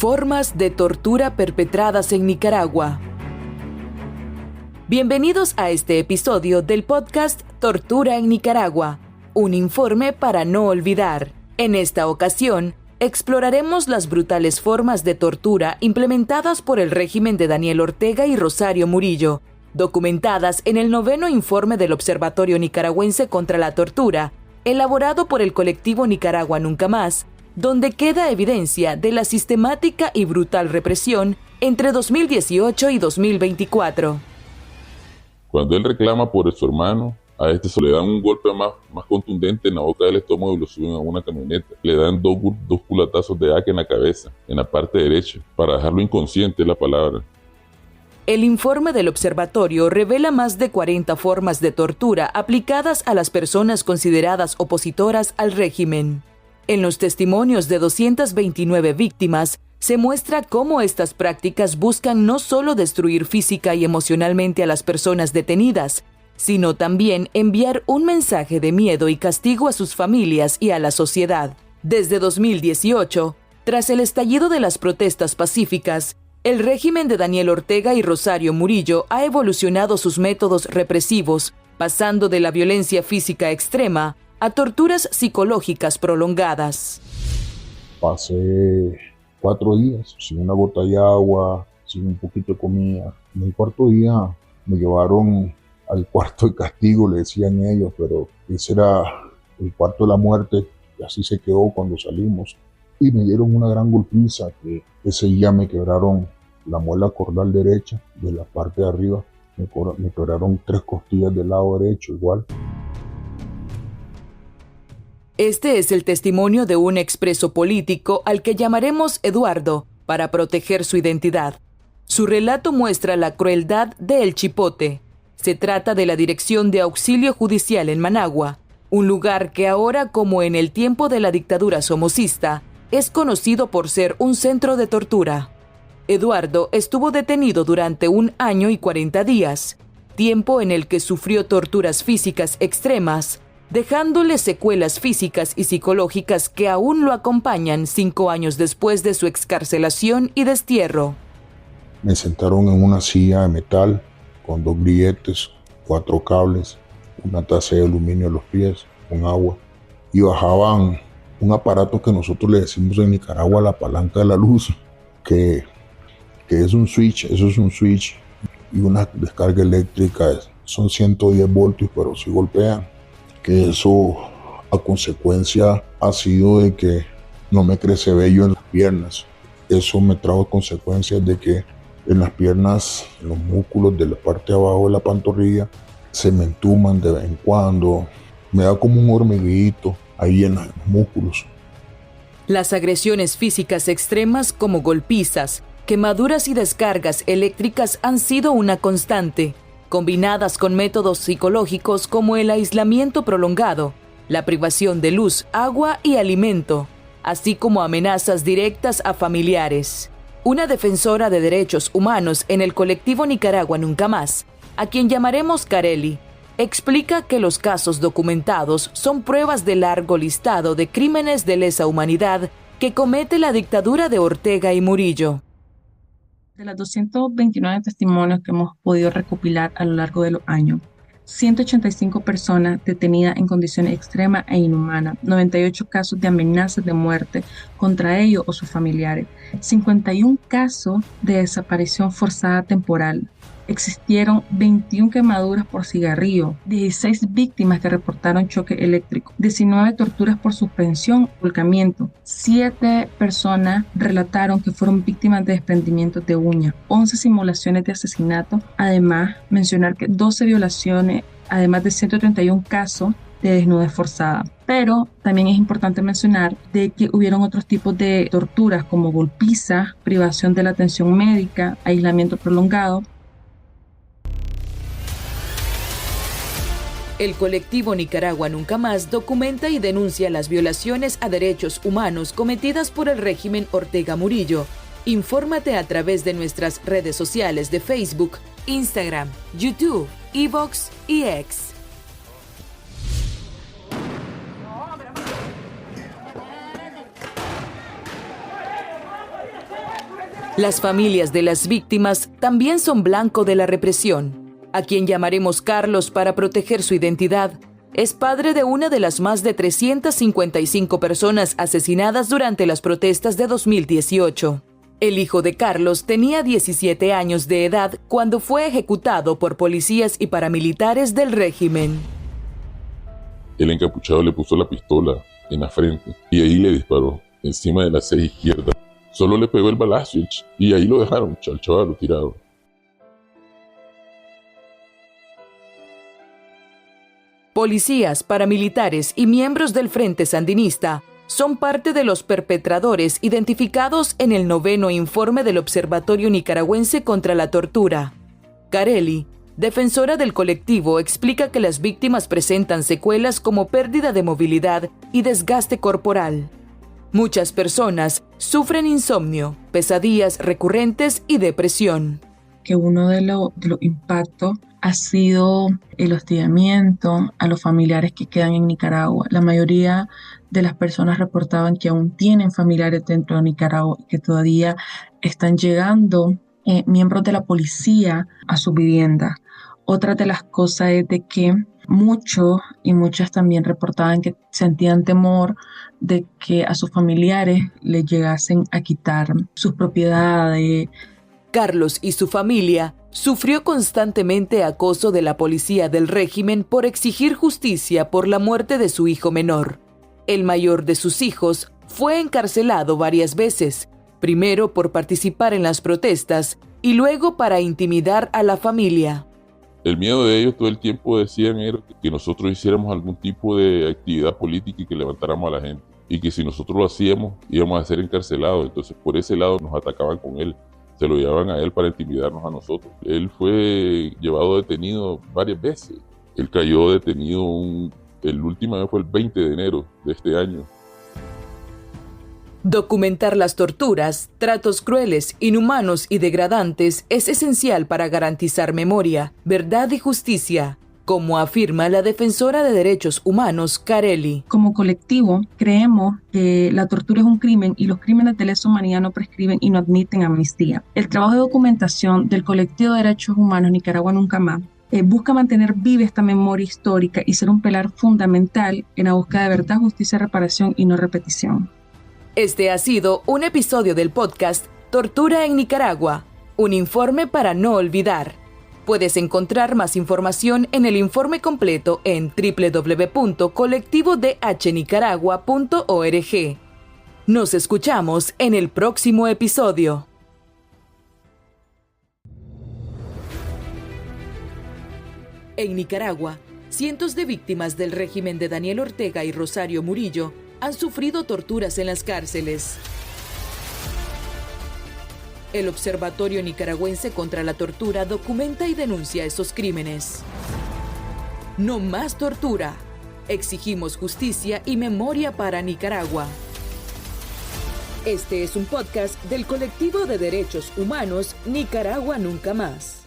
Formas de tortura perpetradas en Nicaragua. Bienvenidos a este episodio del podcast Tortura en Nicaragua, un informe para no olvidar. En esta ocasión, exploraremos las brutales formas de tortura implementadas por el régimen de Daniel Ortega y Rosario Murillo, documentadas en el 9º informe del Observatorio Nicaragüense contra la Tortura, elaborado por el colectivo Nicaragua Nunca Más, donde queda evidencia de la sistemática y brutal represión entre 2018 y 2024. Cuando él reclama por su hermano, a este se le dan un golpe más contundente en la boca del estómago y lo suben a una camioneta. Le dan dos culatazos de AK en la cabeza, en la parte derecha, para dejarlo inconsciente, es la palabra. El informe del observatorio revela más de 40 formas de tortura aplicadas a las personas consideradas opositoras al régimen. En los testimonios de 229 víctimas, se muestra cómo estas prácticas buscan no solo destruir física y emocionalmente a las personas detenidas, sino también enviar un mensaje de miedo y castigo a sus familias y a la sociedad. Desde 2018, tras el estallido de las protestas pacíficas, el régimen de Daniel Ortega y Rosario Murillo ha evolucionado sus métodos represivos, pasando de la violencia física extrema a torturas psicológicas prolongadas. Pasé 4 días sin una gota de agua, sin un poquito de comida. En el cuarto día me llevaron al cuarto de castigo, le decían ellos, pero ese era el cuarto de la muerte, y así se quedó cuando salimos. Y me dieron una gran golpiza, que ese día me quebraron la muela cordal derecha, de la parte de arriba, me quebraron 3 costillas del lado derecho igual. Este es el testimonio de un expreso político al que llamaremos Eduardo para proteger su identidad. Su relato muestra la crueldad de El Chipote. Se trata de la Dirección de Auxilio Judicial en Managua, un lugar que ahora, como en el tiempo de la dictadura somocista, es conocido por ser un centro de tortura. Eduardo estuvo detenido durante 1 año y 40 días, tiempo en el que sufrió torturas físicas extremas, dejándole secuelas físicas y psicológicas que aún lo acompañan 5 años después de su excarcelación y destierro. Me sentaron en una silla de metal con 2 grilletes, 4 cables, una taza de aluminio a los pies, con agua, y bajaban un aparato que nosotros le decimos en Nicaragua la palanca de la luz, que es un switch, eso es un switch, y una descarga eléctrica, son 110 voltios, pero si golpean. Que eso a consecuencia ha sido de que no me crece vello en las piernas. Eso me trajo consecuencias de que en las piernas, en los músculos de la parte de abajo de la pantorrilla, se me entuman de vez en cuando. Me da como un hormiguito ahí en los músculos. Las agresiones físicas extremas como golpizas, quemaduras y descargas eléctricas han sido una constante, combinadas con métodos psicológicos como el aislamiento prolongado, la privación de luz, agua y alimento, así como amenazas directas a familiares. Una defensora de derechos humanos en el colectivo Nicaragua Nunca Más, a quien llamaremos Carely, explica que los casos documentados son pruebas del largo listado de crímenes de lesa humanidad que comete la dictadura de Ortega y Murillo. De los 229 testimonios que hemos podido recopilar a lo largo de los años, 185 personas detenidas en condiciones extremas e inhumanas, 98 casos de amenazas de muerte contra ellos o sus familiares, 51 casos de desaparición forzada temporal. Existieron 21 quemaduras por cigarrillo, 16 víctimas que reportaron choque eléctrico, 19 torturas por suspensión, volcamiento, 7 personas relataron que fueron víctimas de desprendimientos de uñas, 11 simulaciones de asesinato, además mencionar que 12 violaciones, además de 131 casos de desnudez forzada. Pero también es importante mencionar de que hubieron otros tipos de torturas como golpizas, privación de la atención médica, aislamiento prolongado. El colectivo Nicaragua Nunca Más documenta y denuncia las violaciones a derechos humanos cometidas por el régimen Ortega Murillo. Infórmate a través de nuestras redes sociales de Facebook, Instagram, YouTube, iVoox y X. Las familias de las víctimas también son blanco de la represión. A quien llamaremos Carlos para proteger su identidad, es padre de una de las más de 355 personas asesinadas durante las protestas de 2018. El hijo de Carlos tenía 17 años de edad cuando fue ejecutado por policías y paramilitares del régimen. El encapuchado le puso la pistola en la frente y ahí le disparó encima de la ceja izquierda. Solo le pegó el balazo y ahí lo dejaron, al chaval tirado. Policías, paramilitares y miembros del Frente Sandinista son parte de los perpetradores identificados en el 9º informe del Observatorio Nicaragüense contra la Tortura. Carelli, defensora del colectivo, explica que las víctimas presentan secuelas como pérdida de movilidad y desgaste corporal. Muchas personas sufren insomnio, pesadillas recurrentes y depresión. Que uno de los impactos ha sido el hostigamiento a los familiares que quedan en Nicaragua. La mayoría de las personas reportaban que aún tienen familiares dentro de Nicaragua y que todavía están llegando miembros de la policía a su vivienda. Otra de las cosas es de que muchos y muchas también reportaban que sentían temor de que a sus familiares les llegasen a quitar sus propiedades. Carlos y su familia sufrió constantemente acoso de la policía del régimen por exigir justicia por la muerte de su hijo menor. El mayor de sus hijos fue encarcelado varias veces, primero por participar en las protestas y luego para intimidar a la familia. El miedo de ellos todo el tiempo decían era que nosotros hiciéramos algún tipo de actividad política y que levantáramos a la gente. Y que si nosotros lo hacíamos, íbamos a ser encarcelados. Entonces, por ese lado nos atacaban con él. Se lo llevaban a él para intimidarnos a nosotros. Él fue llevado detenido varias veces. Él cayó detenido, el última vez fue el 20 de enero de este año. Documentar las torturas, tratos crueles, inhumanos y degradantes es esencial para garantizar memoria, verdad y justicia, como afirma la defensora de derechos humanos, Carelli. Como colectivo, creemos que la tortura es un crimen y los crímenes de lesa humanidad no prescriben y no admiten amnistía. El trabajo de documentación del colectivo de derechos humanos Nicaragua Nunca Más busca mantener viva esta memoria histórica y ser un pilar fundamental en la búsqueda de verdad, justicia, reparación y no repetición. Este ha sido un episodio del podcast Tortura en Nicaragua, un informe para no olvidar. Puedes encontrar más información en el informe completo en www.colectivodhnicaragua.org. Nos escuchamos en el próximo episodio. En Nicaragua, cientos de víctimas del régimen de Daniel Ortega y Rosario Murillo han sufrido torturas en las cárceles. El Observatorio Nicaragüense contra la Tortura documenta y denuncia esos crímenes. No más tortura. Exigimos justicia y memoria para Nicaragua. Este es un podcast del colectivo de derechos humanos Nicaragua Nunca Más.